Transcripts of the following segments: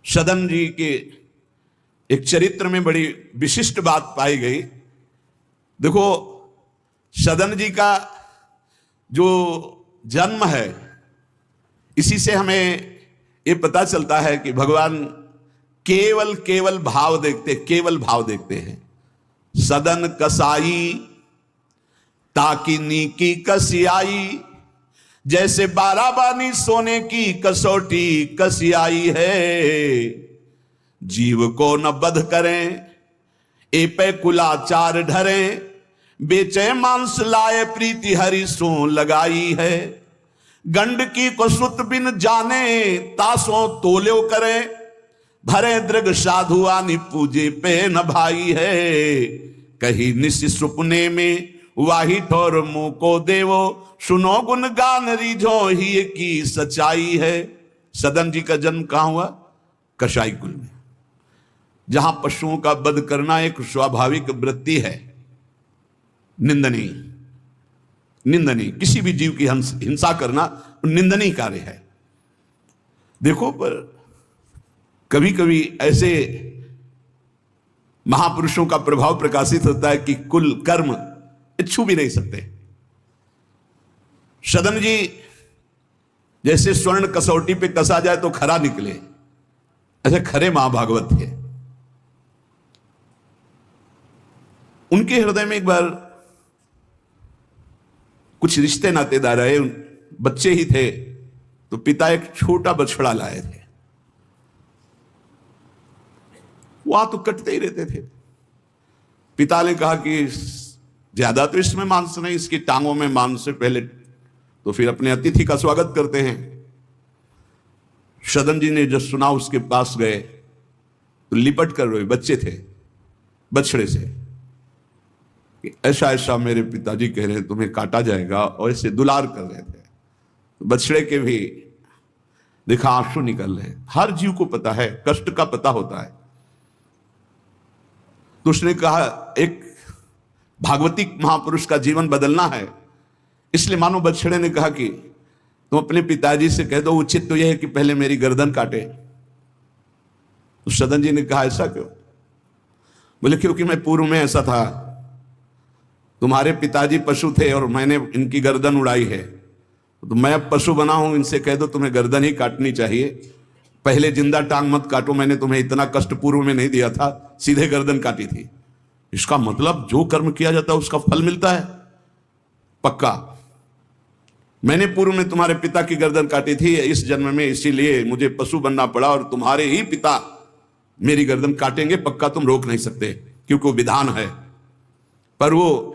सदन जी के एक चरित्र में बड़ी विशिष्ट बात पाई गई। देखो, सदन जी का जो जन्म है, इसी से हमें ये पता चलता है कि भगवान केवल भाव देखते हैं। सदन कसाई ताकि नीकी कसियाई, जैसे बाराबानी सोने की कसौटी कसियाई है। जीव को न बध करें ए पे कुलाचार ढरें, बेचे मांस लाए प्रीति हरि सो लगाई है। गंडकी को सुत बिन जाने तासों तोल्यो करे, भरे दृग साधु आनि पूजे पे न भाई है। कही निश सुपने में वाही ठोर मुंह को देवो, सुनो गुण गान रिझो ही की सच्चाई है। सदन जी का जन्म कहां हुआ? कसाई कुल में, जहां पशुओं का वध करना एक स्वाभाविक वृत्ति है, निंदनीय किसी भी जीव की हिंसा करना निंदनीय कार्य है। देखो, पर कभी कभी ऐसे महापुरुषों का प्रभाव प्रकाशित होता है कि कुल कर्म छू भी नहीं सकते। सदन जी जैसे स्वर्ण कसौटी पे कसा जाए तो खरा निकले, ऐसे खरे महाभागवत थे। उनके हृदय में एक बार कुछ रिश्ते नातेदार आए, बच्चे ही थे, तो पिता एक छोटा बछड़ा लाए थे। वहां तो कटते ही रहते थे। पिता ने कहा कि ज्यादा तो इसमें मांस नहीं, इसकी टांगों में मांस से पहले तो फिर अपने अतिथि का स्वागत करते हैं। सदन जी ने जब सुना, उसके पास गए तो लिपट कर रोए। बच्चे थे, बछड़े से कि ऐसा ऐसा मेरे पिताजी कह रहे हैं तुम्हें काटा जाएगा, और ऐसे दुलार कर रहे थे। तो बछड़े के भी देखा आंसू निकल रहे। हर जीव को पता है, कष्ट का पता होता है। तो उसने कहा, एक भागवतिक महापुरुष का जीवन बदलना है, इसलिए मानो बछड़े ने कहा कि तुम अपने पिताजी से कह दो, उचित तो यह है कि पहले मेरी गर्दन काटे। तो सदन जी ने कहा, ऐसा क्यों? बोले, क्योंकि मैं पूर्व में ऐसा था, तुम्हारे पिताजी पशु थे और मैंने इनकी गर्दन उड़ाई है, तो मैं अब पशु बना हूं, इनसे कह दो तुम्हें गर्दन ही काटनी चाहिए, पहले जिंदा टांग मत काटो, मैंने तुम्हें इतना कष्ट पूर्व में नहीं दिया था, सीधे गर्दन काटी थी। इसका मतलब जो कर्म किया जाता है उसका फल मिलता है पक्का। मैंने पूर्व में तुम्हारे पिता की गर्दन काटी थी इस जन्म में, इसीलिए मुझे पशु बनना पड़ा, और तुम्हारे ही पिता मेरी गर्दन काटेंगे पक्का, तुम रोक नहीं सकते, क्योंकि वो विधान है। पर वो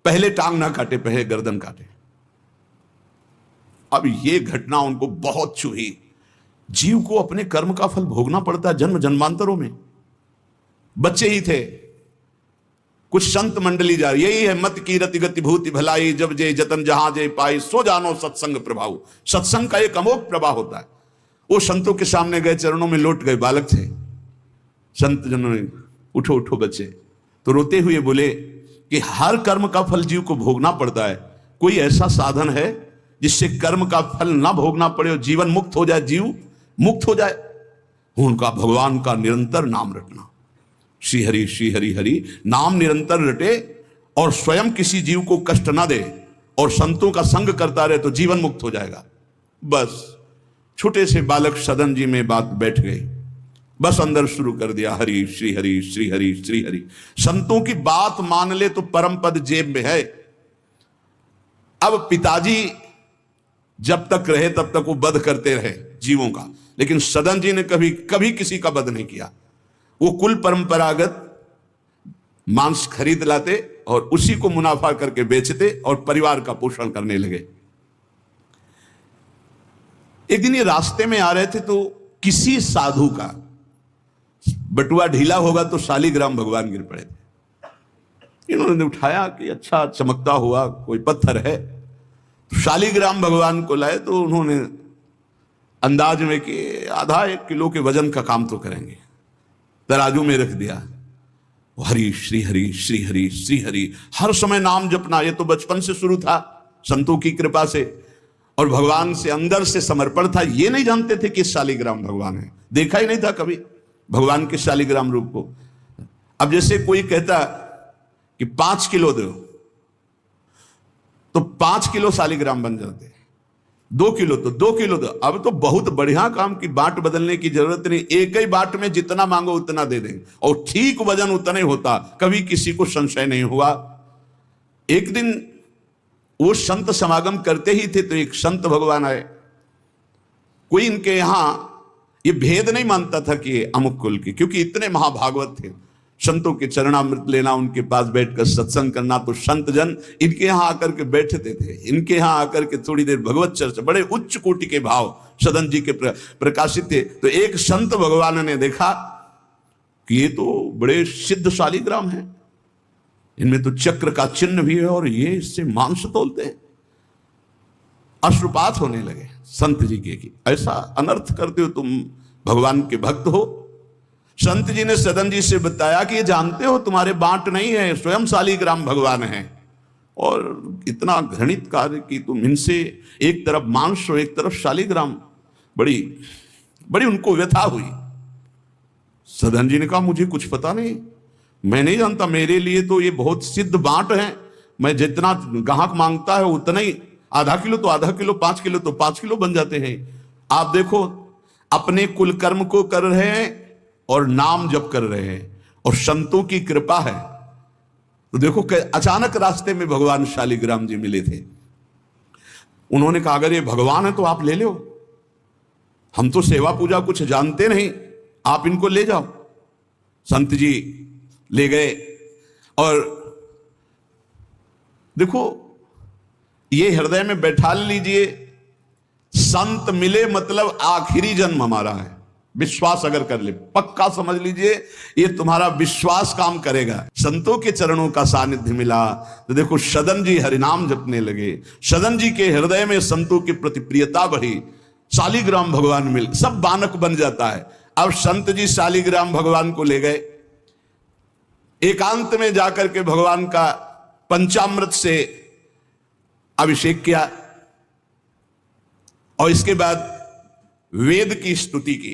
पहले टांग ना काटे, पहले गर्दन काटे। अब ये घटना उनको बहुत छुई। जीव को अपने कर्म का फल भोगना पड़ता है जन्म जन्मांतरों में। बच्चे ही थे, कुछ संत मंडली जा रही, यही है मत की रति गति भूति भलाई, जब जे जतन जहां जे पाई, सो जानो सत्संग प्रभाव। सत्संग का एक अमोघ प्रभाव होता है। वो संतों के सामने गए, चरणों में लौट गए, बालक थे। संत जनों ने, उठो उठो बच्चे, तो रोते हुए बोले कि हर कर्म का फल जीव को भोगना पड़ता है, कोई ऐसा साधन है जिससे कर्म का फल ना भोगना पड़े और जीवन मुक्त हो जाए, जीव मुक्त हो जाए? उनका भगवान का निरंतर नाम रटना, श्री हरि हरि नाम निरंतर रटे और स्वयं किसी जीव को कष्ट ना दे और संतों का संग करता रहे तो जीवन मुक्त हो जाएगा। बस छोटे से बालक सदन जी में बात बैठ गई, बस अंदर शुरू कर दिया, हरि श्री हरि श्री हरि श्री हरि। संतों की बात मान ले तो परम पद जेब में है। अब पिताजी जब तक रहे तब तक वो वध करते रहे जीवों का, लेकिन सदन जी ने कभी किसी का वध नहीं किया। वो कुल परंपरागत मांस खरीद लाते और उसी को मुनाफा करके बेचते और परिवार का पोषण करने लगे। एक दिन ये रास्ते में आ रहे थे तो किसी साधु का बटुआ ढीला होगा तो शालिग्राम भगवान गिर पड़े थे। इन्होंने उठाया कि अच्छा चमकता हुआ कोई पत्थर है, तो शालिग्राम भगवान को लाए। तो उन्होंने अंदाज में कि आधा 1 किलो के वजन का काम तो करेंगे, तराजू में रख दिया। हरि श्री हरि श्री हरि श्री हरि, हर समय नाम जपना। ये तो बचपन से शुरू था संतों की कृपा से। और भगवान से अंदर से समर्पण था। ये नहीं जानते थे कि शालिग्राम भगवान है, देखा ही नहीं था कभी भगवान के शालिग्राम रूप को। अब जैसे कोई कहता कि 5 किलो दो, तो 5 किलो शालिग्राम बन जाते, 2 किलो तो 2 किलो दो। अब तो बहुत बढ़िया काम की बाट बदलने की जरूरत नहीं, एक ही बाट में जितना मांगो उतना दे देंगे और ठीक वजन उतना ही होता, कभी किसी को संशय नहीं हुआ। एक दिन वो संत समागम करते ही थे तो एक संत भगवान आए। कोई इनके यहां ये भेद नहीं मानता था कि अमुक कुल के, क्योंकि इतने महाभागवत थे। संतों के चरणामृत लेना, उनके पास बैठकर सत्संग करना, तो संत जन इनके यहां आकर के बैठते थे। इनके यहां आकर के थोड़ी देर भगवत चर्चा, बड़े उच्च कोटि के भाव सदन जी के प्रकाशित थे। तो एक संत भगवान ने देखा कि ये तो बड़े सिद्ध शालिग्राम हैं, इनमें तो चक्र का चिन्ह भी है और ये इससे मांस तोलते हैं। अश्रुपात होने लगे संत जी के कि ऐसा अनर्थ करते हो, तुम भगवान के भक्त हो। संत जी ने सदन जी से बताया कि ये जानते हो तुम्हारे बांट नहीं है, स्वयं शालिग्राम भगवान है, और इतना घृणित कार्य कि तुम इनसे एक तरफ मांस और एक तरफ शालिग्राम। बड़ी बड़ी उनको व्यथा हुई। सदन जी ने कहा मुझे कुछ पता नहीं, मैं नहीं जानता, मेरे लिए तो ये बहुत सिद्ध बांट है, मैं जितना ग्राहक मांगता है उतना ही, आधा किलो तो आधा किलो, 5 किलो तो 5 किलो बन जाते हैं। आप देखो अपने कुल कर्म को कर रहे हैं और नाम जप कर रहे हैं और संतों की कृपा है। तो देखो अचानक रास्ते में भगवान शालिग्राम जी मिले थे। उन्होंने कहा अगर ये भगवान है तो आप ले लो, हम तो सेवा पूजा कुछ जानते नहीं, आप इनको ले जाओ। संत जी ले गए और देखो ये हृदय में बैठा लीजिए, संत मिले मतलब आखिरी जन्म हमारा है। विश्वास अगर कर ले, पक्का समझ लीजिए ये तुम्हारा विश्वास काम करेगा। संतों के चरणों का सानिध्य मिला तो देखो सदन जी हरिनाम जपने लगे, सदन जी के हृदय में संतों की प्रति प्रियता बढ़ी, शालिग्राम भगवान मिल, सब बानक बन जाता है। अब संत जी शालिग्राम भगवान को ले गए, एकांत में जाकर के भगवान का पंचामृत से अभिषेक किया और इसके बाद वेद की स्तुति की,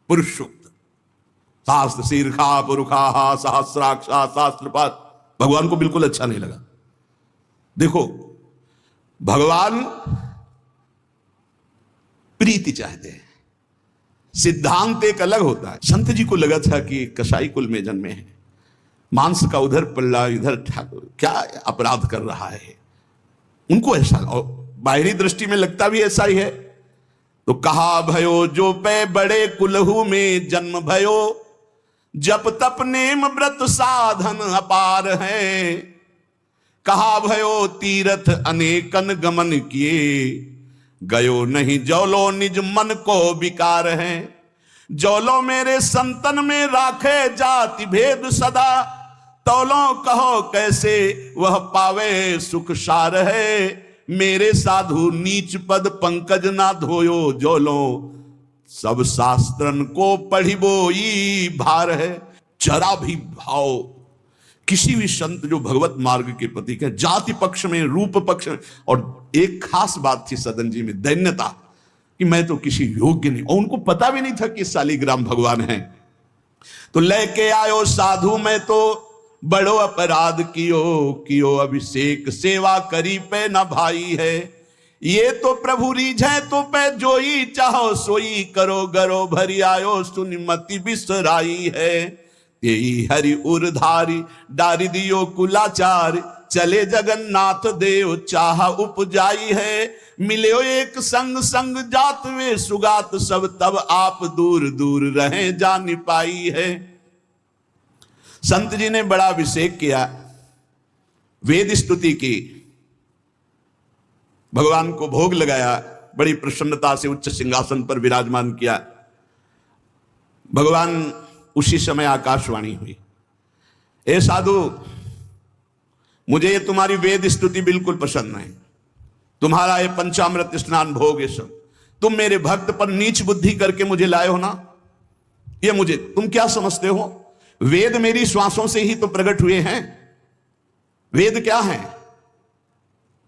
पुरुष सूक्त, शास्त्र शीर्षा पुरुषा सहस्राक्षा शास्त्रपात। भगवान को बिल्कुल अच्छा नहीं लगा। देखो भगवान प्रीति चाहते हैं, सिद्धांत एक अलग होता है। संत जी को लगा था कि कसाई कुल में जन्मे हैं, मांस का उधर पल्ला इधर ठाकुर, क्या अपराध कर रहा है, उनको ऐसा, और बाहरी दृष्टि में लगता भी ऐसा ही है। तो कहा भयो जो पे बड़े कुलहू में जन्म भयो, जप तप नेम व्रत साधन अपार है। कहा भयो तीर्थ अनेकन गमन किए, गयो नहीं जौलो निज मन को विकार है। जौलो मेरे संतन में राखे जाति भेद सदा, तौलो कहो कैसे वह पावे सुख सार है। मेरे साधु नीच पद पंकज ना धोयो, जोलो सब शास्त्रन को पढ़िबोई भार है। जरा भी भाव किसी भी संत जो भगवत मार्ग के प्रतीक है, जाति पक्ष में रूप पक्ष में, और एक खास बात थी सदन जी में दैन्यता कि मैं तो किसी योग्य नहीं, और उनको पता भी नहीं था कि शालिग्राम भगवान है। तो लेके आयो साधु में तो बड़ो अपराध कियो अभिषेक सेवा करी पे न भाई है। ये तो प्रभु रीझे तो पे जोई चाहो सोई, करो गरो भरी आयो सुनिमति बिसराई है। यही हरि उरधारी डारी दियो कुलाचार, चले जगन्नाथ देव चाह उपजाई है। मिले एक संग संग जात वे सुगात सब, तब आप दूर दूर रहे जान पाई है। संत जी ने बड़ा अभिषेक किया, वेद स्तुति की, भगवान को भोग लगाया, बड़ी प्रसन्नता से उच्च सिंहासन पर विराजमान किया। भगवान उसी समय आकाशवाणी हुई, ए साधु मुझे ये तुम्हारी वेद स्तुति बिल्कुल पसंद नहीं, तुम्हारा ये पंचामृत स्नान भोग ये सब तुम मेरे भक्त पर नीच बुद्धि करके मुझे लाए हो ना, ये मुझे तुम क्या समझते हो? वेद मेरी श्वासों से ही तो प्रकट हुए हैं। वेद क्या है?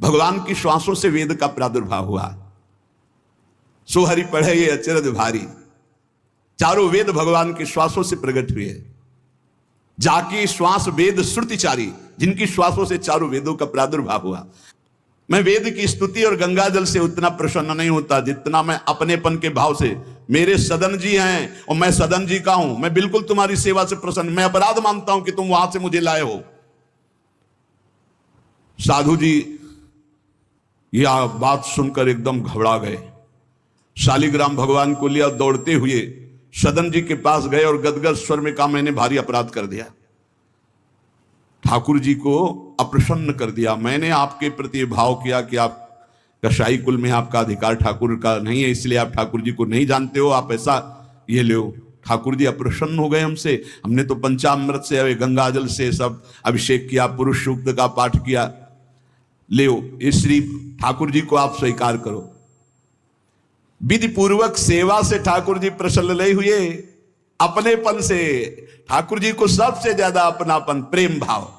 भगवान की श्वासों से वेद का प्रादुर्भाव हुआ। सो हरि पढ़े ये अचरज भारी, चारों वेद भगवान के श्वासों से प्रकट हुए। जाकी श्वास वेद श्रुतिचारी, जिनकी श्वासों से चारों वेदों का प्रादुर्भाव हुआ। मैं वेद की स्तुति और गंगा जल से उतना प्रसन्न नहीं होता जितना मैं अपनेपन के भाव से, मेरे सदन जी हैं और मैं सदन जी का हूं, मैं बिल्कुल तुम्हारी सेवा से प्रसन्न, मैं अपराध मानता हूं कि तुम वहां से मुझे लाए हो। साधु जी यह बात सुनकर एकदम घबरा गए। शालिग्राम भगवान को लिया, दौड़ते हुए सदन जी के पास गए और गदगद स्वर में कहा, मैंने भारी अपराध कर दिया, ठाकुर जी को अप्रसन्न कर दिया। मैंने आपके प्रति भाव किया कि आप कसाई कुल में आपका अधिकार ठाकुर का नहीं है, इसलिए आप ठाकुर जी को नहीं जानते हो, आप ऐसा ये लो। ठाकुर जी अप्रसन्न हो गए हमसे, हमने तो पंचामृत से, गंगा जल से सब अभिषेक किया, पुरुष सूक्त का पाठ किया, ले इस श्री ठाकुर जी को आप स्वीकार करो। विधि पूर्वक सेवा से ठाकुर जी प्रसन्न नहीं हुए, अपनेपन से ठाकुर जी को सबसे ज्यादा अपनापन, प्रेम भाव।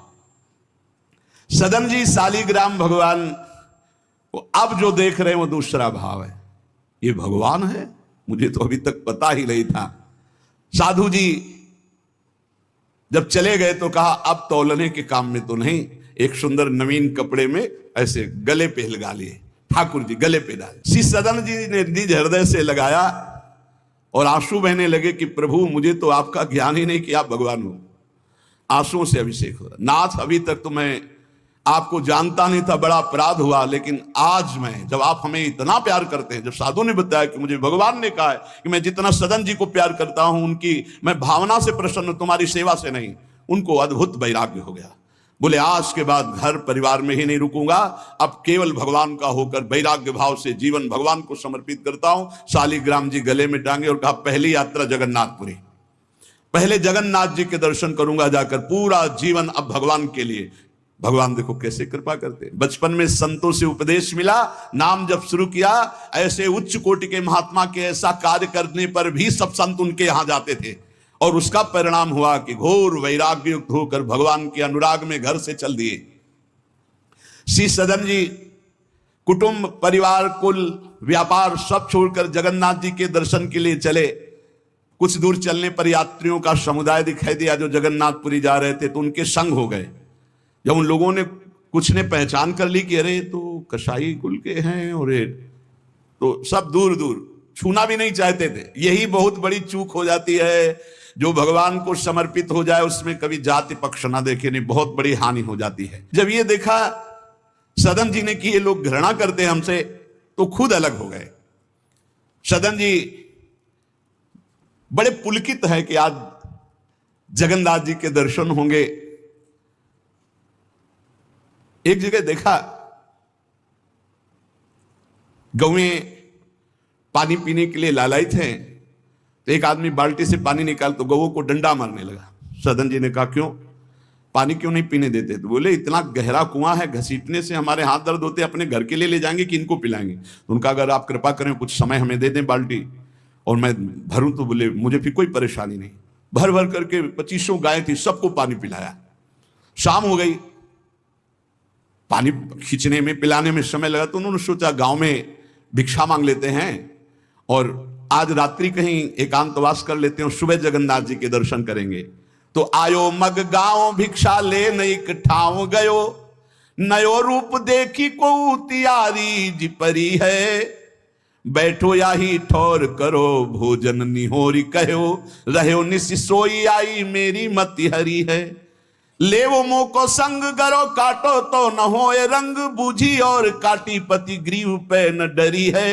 सदन जी शालिग्राम भगवान को अब जो देख रहे हैं वो दूसरा भाव है, ये भगवान है, मुझे तो अभी तक पता ही नहीं था। साधु जी जब चले गए तो कहा, अब तौलने के काम में तो नहीं, एक सुंदर नवीन कपड़े में ऐसे गले पे लगा लिए, ठाकुर जी गले पे डाले। श्री सदन जी ने निज हृदय से लगाया और आंसू बहने लगे कि प्रभु मुझे तो आपका ज्ञान ही नहीं कि आप भगवान हो। आंसुओं से अभिषेक हो रहा, नाथ अभी तक तो मैं आपको जानता नहीं था, बड़ा अपराध हुआ, लेकिन आज मैं, जब आप हमें इतना प्यार करते हैं, जब साधु ने बताया कि मुझे भगवान ने कहा है कि मैं जितना सदन जी को प्यार करता हूं, उनकी मैं भावना से प्रसन्न, तुम्हारी सेवा से नहीं, उनको अद्भुत वैराग्य हो गया। बोले आज के बाद घर परिवार में ही नहीं रुकूंगा, अब केवल भगवान का होकर वैराग्य भाव से जीवन भगवान को समर्पित करता हूं। शालिग्राम जी गले में टांगे और कहा, पहली यात्रा जगन्नाथपुरी, पहले जगन्नाथ जी के दर्शन करूंगा जाकर, पूरा जीवन अब भगवान के लिए। भगवान देखो कैसे कृपा करते। बचपन में संतों से उपदेश मिला, नाम जब शुरू किया, ऐसे उच्च कोटि के महात्मा के ऐसा कार्य करने पर भी सब संत उनके यहां जाते थे, और उसका परिणाम हुआ कि घोर वैराग्य युक्त होकर भगवान के अनुराग में घर से चल दिए। श्री सदन जी कुटुंब परिवार कुल व्यापार सब छोड़कर जगन्नाथ जी के दर्शन के लिए चले। कुछ दूर चलने पर यात्रियों का समुदाय दिखाई दिया जो जगन्नाथपुरी जा रहे थे, तो उनके संग हो गए। जब उन लोगों ने, कुछ ने पहचान कर ली कि अरे तो कसाई कुल के हैं, और तो सब दूर दूर छूना भी नहीं चाहते थे। यही बहुत बड़ी चूक हो जाती है, जो भगवान को समर्पित हो जाए उसमें कभी जाति पक्ष ना देखे, नहीं बहुत बड़ी हानि हो जाती है। जब ये देखा सदन जी ने कि ये लोग घृणा करते हैं हमसे, तो खुद अलग हो गए। सदन जी बड़े पुलकित है कि आज जगन्नाथ जी के दर्शन होंगे। एक जगह देखा, गौएं पानी पीने के लिए लालायित हैं, तो एक आदमी बाल्टी से पानी निकाल तो गौओं को डंडा मारने लगा। सदन जी ने कहा, क्यों, पानी क्यों नहीं पीने देते? तो बोले, इतना गहरा कुआं है, घसीटने से हमारे हाथ दर्द होते, अपने घर के लिए ले जाएंगे कि इनको पिलाएंगे? तो उनका, अगर आप कृपा करें कुछ समय हमें दे दें बाल्टी और मैं भरूं, तो बोले मुझे फिर कोई परेशानी नहीं। भर भर करके 2500 गाय थी, सबको पानी पिलाया। शाम हो गई, पानी खींचने में पिलाने में समय लगा, तो उन्होंने सोचा गांव में भिक्षा मांग लेते हैं और आज रात्रि कहीं एकांतवास कर लेते हैं, सुबह जगन्नाथ जी के दर्शन करेंगे। तो आयो मग गांव भिक्षा ले नई ठाव गयो, नयो रूप देखी को तियारी जी परी है, बैठो याही ठौर करो भोजन निहोरी कहो, रहो निसि सोई आई मेरी मति हरी है, ले वो मुंह को संग गरो काटो तो न होए रंग, बूझी और काटी पति ग्रीव पे न डरी है,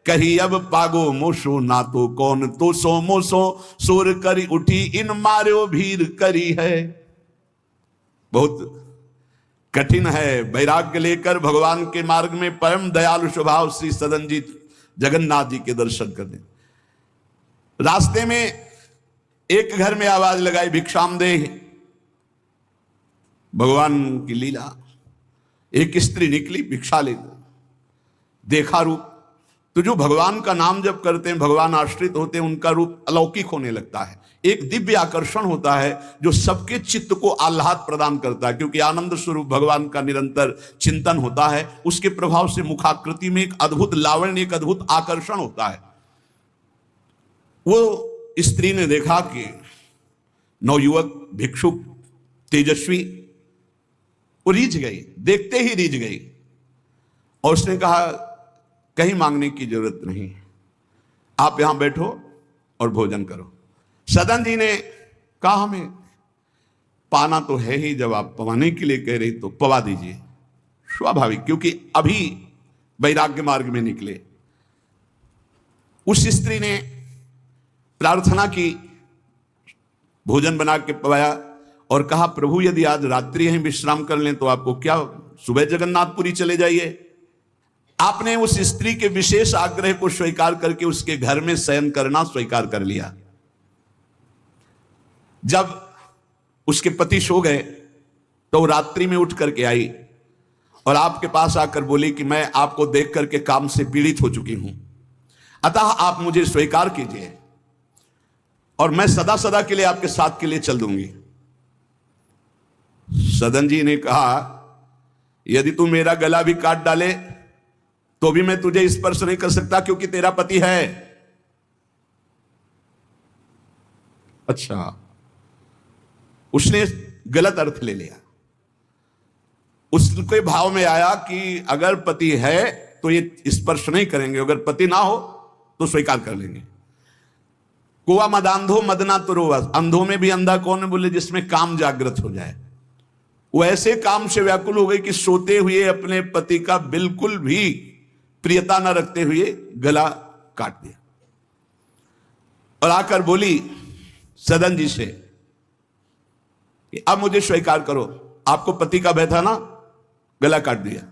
कही अब पागो मोशो ना तो कौन तो सो मोसो, सुर करी उठी इन मार्यो भीर करी है। बहुत कठिन है वैराग्य लेकर भगवान के मार्ग में परम दयालु स्वभाव श्री सदन जी जगन्नाथ जी के दर्शन करने। रास्ते में एक घर में आवाज लगाई, भिक्षाम दे। भगवान की लीला, एक स्त्री निकली भिक्षा ले, देखा रूप तो जो भगवान का नाम जब करते हैं, भगवान आश्रित होते हैं, उनका रूप अलौकिक होने लगता है। एक दिव्य आकर्षण होता है जो सबके चित्त को आह्लाद प्रदान करता है, क्योंकि आनंद स्वरूप भगवान का निरंतर चिंतन होता है। उसके प्रभाव से मुखाकृति में एक अद्भुत लावण्य, एक अद्भुत आकर्षण होता है। वो स्त्री ने देखा कि नवयुवक भिक्षुक तेजस्वी, वो रीझ गई, देखते ही रीझ गई, और उसने कहा कहीं मांगने की जरूरत नहीं, आप यहां बैठो और भोजन करो। सदन जी ने कहा हमें पाना तो है ही, जब आप पवाने के लिए कह रही तो पवा दीजिए। स्वाभाविक, क्योंकि अभी वैराग्य मार्ग में निकले। उस स्त्री ने प्रार्थना की, भोजन बना के पवाया और कहा प्रभु यदि आज रात्रि यहीं विश्राम कर लें तो आपको क्या, सुबह जगन्नाथपुरी चले जाइए। आपने उस स्त्री के विशेष आग्रह को स्वीकार करके उसके घर में शयन करना स्वीकार कर लिया। जब उसके पति सो गए तो रात्रि में उठ करके आई और आपके पास आकर बोली कि मैं आपको देख करके काम से पीड़ित हो चुकी हूं, अतः आप मुझे स्वीकार कीजिए और मैं सदा सदा के लिए आपके साथ के लिए चल दूंगी। सदन जी ने कहा यदि तू मेरा गला भी काट डाले तो भी मैं तुझे स्पर्श नहीं कर सकता, क्योंकि तेरा पति है। अच्छा, उसने गलत अर्थ ले लिया। उसके भाव में आया कि अगर पति है तो ये स्पर्श नहीं करेंगे, अगर पति ना हो तो स्वीकार कर लेंगे। कुआ मदांधो मदना तुरो, अंधों में भी अंधा कौन है, बोले जिसमें काम जागृत हो जाए। वो ऐसे काम से व्याकुल हो गई कि सोते हुए अपने पति का बिल्कुल भी प्रियता न रखते हुए गला काट दिया और आकर बोली सदन जी से कि अब मुझे स्वीकार करो, आपको पति का भय था ना, गला काट दिया।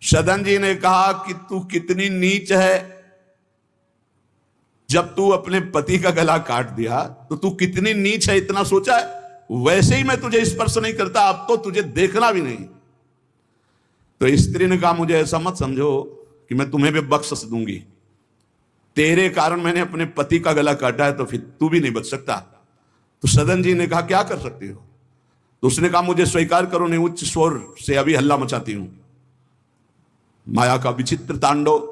सदन जी ने कहा कि तू कितनी नीच है, जब तू अपने पति का गला काट दिया तो तू कितनी नीच है, इतना सोचा है? वैसे ही मैं तुझे स्पर्श नहीं करता, अब तो तुझे देखना भी नहीं। तो स्त्री ने कहा मुझे ऐसा मत समझो कि मैं तुम्हें भी बख्श दूंगी, तेरे कारण मैंने अपने पति का गला काटा है तो फिर तू भी नहीं बच सकता। तो सदन जी ने कहा क्या कर सकती हो? तो उसने कहा मुझे स्वीकार करो, नहीं उच्च स्वर से अभी हल्ला मचाती हूं। माया का विचित्र तांडव,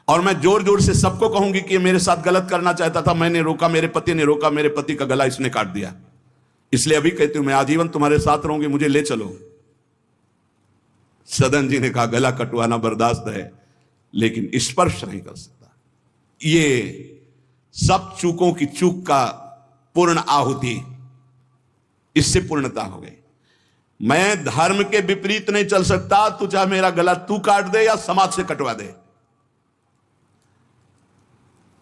और मैं जोर जोर से सबको कहूंगी कि मेरे साथ गलत करना चाहता था, मैंने रोका, मेरे पति ने रोका, मेरे पति का गला इसने काट दिया, इसलिए अभी कहती हूं मैं आजीवन तुम्हारे साथ रहूंगी, मुझे ले चलो। सदन जी ने कहा गला कटवाना बर्दाश्त है लेकिन स्पर्श नहीं कर सकता। ये सब चूकों की चूक का पूर्ण आहुति, इससे पूर्णता हो गई। मैं धर्म के विपरीत नहीं चल सकता, तू चाहे मेरा गला तू काट दे या समाज से कटवा दे।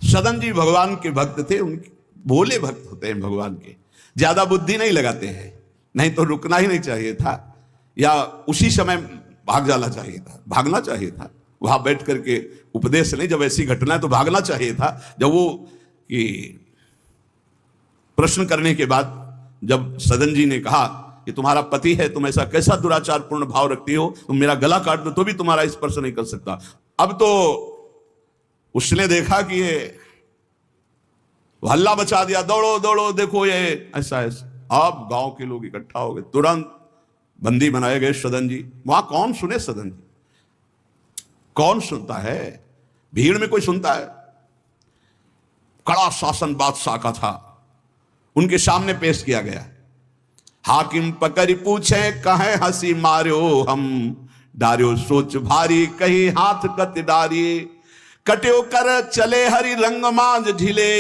सदन जी भगवान के भक्त थे, उनके भोले भक्त होते हैं भगवान के, ज्यादा बुद्धि नहीं लगाते हैं, नहीं तो रुकना ही नहीं चाहिए था या उसी समय भाग जाना चाहिए था, भागना चाहिए था। वहां बैठ करके उपदेश नहीं, जब ऐसी घटना है तो भागना चाहिए था। जब वो कि प्रश्न करने के बाद जब सदन जी ने कहा कि तुम्हारा पति है, तुम ऐसा कैसा दुराचार पूर्ण भाव रखती हो, तुम मेरा गला काट दो तो भी तुम्हारा स्पर्श नहीं कर सकता। अब तो उसने देखा कि ये हल्ला बचा दिया, दौड़ो दौड़ो देखो ये ऐसा ऐसा। अब गांव के लोग इकट्ठा हो गए, तुरंत बंदी बनाए गए सदन जी। वहां कौन सुने सदन जी, कौन सुनता है? भीड़ में कोई सुनता है? कड़ा शासन बादशाह का था, उनके सामने पेश किया गया। हाकिम पकड़ पूछे कहे हंसी मारो हम, डार्यो सोच भारी कही हाथ कत डारी, कट्यो कर चले हरि रंग मांझ ढिले,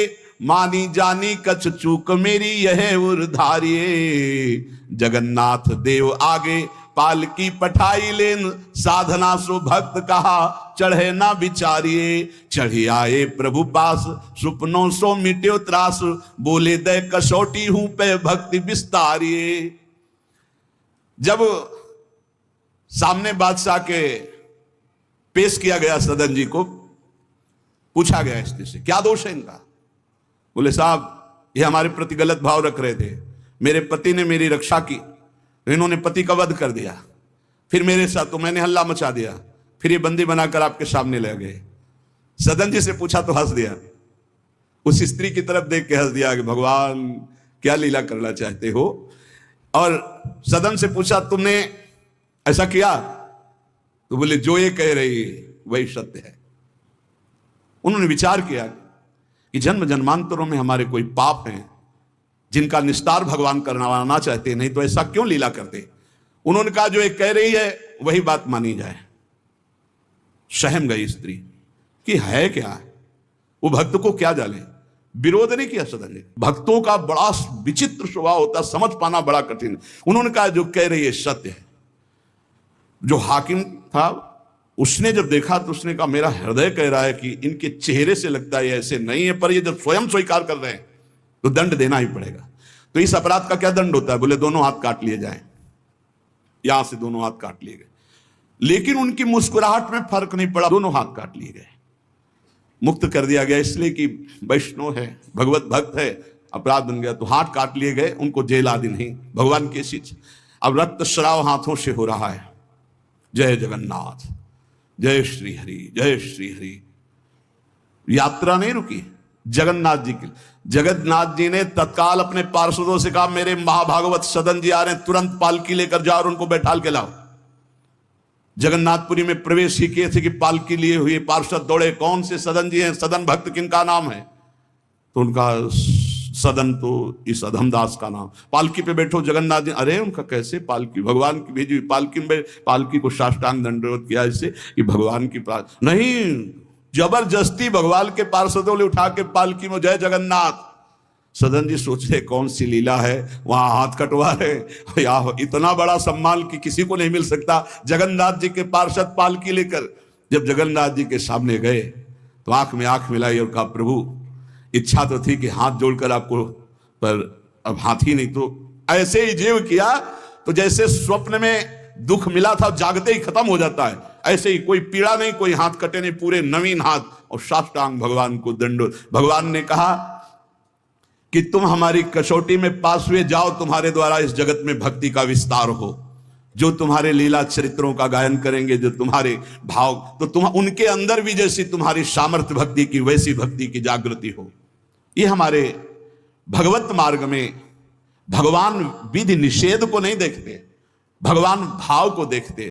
मानी जानी कछ चूक मेरी यह उर्धारिये, जगन्नाथ देव आगे पालकी पठाई लेन, साधना सो भक्त कहा चढ़े ना बिचारिये, चढ़ी आए प्रभु पास सुपनों सो मिट्यो त्रास, बोले दे कसौटी हूं पे भक्ति विस्तारिये। जब सामने बादशाह के पेश किया गया सदन जी को, पूछा गया स्त्री से क्या दोष है इनका? बोले साहब ये हमारे प्रति गलत भाव रख रहे थे, मेरे पति ने मेरी रक्षा की, इन्होंने पति का वध कर दिया, फिर मेरे साथ तो मैंने हल्ला मचा दिया, फिर ये बंदी बनाकर आपके सामने ले गए। सदन जी से पूछा तो हंस दिया, उस स्त्री की तरफ देख के हंस दिया कि भगवान क्या लीला करना चाहते हो। और सदन से पूछा तुमने ऐसा किया? तो बोले जो ये कह रही है वही सत्य है। उन्होंने विचार किया कि जन्म जन्मांतरों में हमारे कोई पाप हैं जिनका निस्तार भगवान करवाना चाहते, नहीं तो ऐसा क्यों लीला करते। उन्होंने कहा जो ये कह रही है वही बात मानी जाए। सहम गई स्त्री कि है क्या, वो भक्त को क्या जाने। विरोध नहीं किया सदन ने। भक्तों का बड़ा विचित्र स्वभाव होता, समझ पाना बड़ा कठिन। उन्होंने कहा जो कह रही है सत्य है। जो हाकिम था उसने जब देखा तो उसने कहा मेरा हृदय कह रहा है कि इनके चेहरे से लगता है ऐसे नहीं है, पर ये जब स्वयं स्वीकार कर रहे हैं तो दंड देना ही पड़ेगा। तो इस अपराध का क्या दंड होता है? बोले दोनों हाथ काट लिए जाएं। यहां से दोनों हाथ काट लिए गए, लेकिन उनकी मुस्कुराहट में फर्क नहीं पड़ा, दोनों हाथ काट लिए गए, मुक्त कर दिया गया। इसलिए कि वैष्णव है, भगवत भक्त है, अपराध बन गया तो हाथ काट लिए गए, उनको जेल आदि नहीं, भगवान की चीज। अब रक्त स्राव हाथों से हो रहा है। जय जगन्नाथ, जय श्री हरि, जय श्री हरि। यात्रा नहीं रुकी जगन्नाथ जी की। जगन्नाथ जी ने तत्काल अपने पार्षदों से कहा मेरे महाभागवत सदन जी आ रहे हैं, तुरंत पालकी लेकर जाओ और उनको बैठाल के लाओ। जगन्नाथपुरी में प्रवेश ही किए थे कि पालकी लिए हुए पार्षद दौड़े, कौन से सदन जी हैं, सदन भक्त किनका नाम है? तो उनका सदन तो इस अधमदास का नाम। पालकी पे बैठो जगन्नाथ जी। अरे उनका कैसे पालकी, भगवान की भेजी हुई पालकी में, पालकी को साष्टांग दंडवत किया इससे कि भगवान की नहीं, जबरदस्ती भगवान के पार्षदों ने उठा के पालकी में जय जगन्नाथ। सदन जी सोचे कौन सी लीला है, वहां हाथ कटवा रहे। या इतना बड़ा सम्मान कि किसी को नहीं मिल सकता। जगन्नाथ जी के पार्षद पालकी लेकर जब जगन्नाथ जी के सामने गए तो आंख में आंख मिलाई और कहा प्रभु इच्छा तो थी कि हाथ जोड़कर आपको, पर अब हाथ ही नहीं, तो ऐसे ही जीव किया तो जैसे स्वप्न में दुख मिला था जागते ही खत्म हो जाता है, ऐसे ही कोई पीड़ा नहीं, कोई हाथ कटे नहीं, पूरे नवीन हाथ और साष्टांग भगवान को दंडोत। भगवान ने कहा कि तुम हमारी कसौटी में पास हुए, जाओ तुम्हारे द्वारा इस जगत में भक्ति का विस्तार हो। जो तुम्हारे लीला चरित्रों का गायन करेंगे, जो तुम्हारे भाव, तो तुम उनके अंदर भी जैसी तुम्हारी सामर्थ्य भक्ति की वैसी भक्ति की जागृति हो। ये हमारे भगवत मार्ग में भगवान विधि निषेध को नहीं देखते, भगवान भाव को देखते।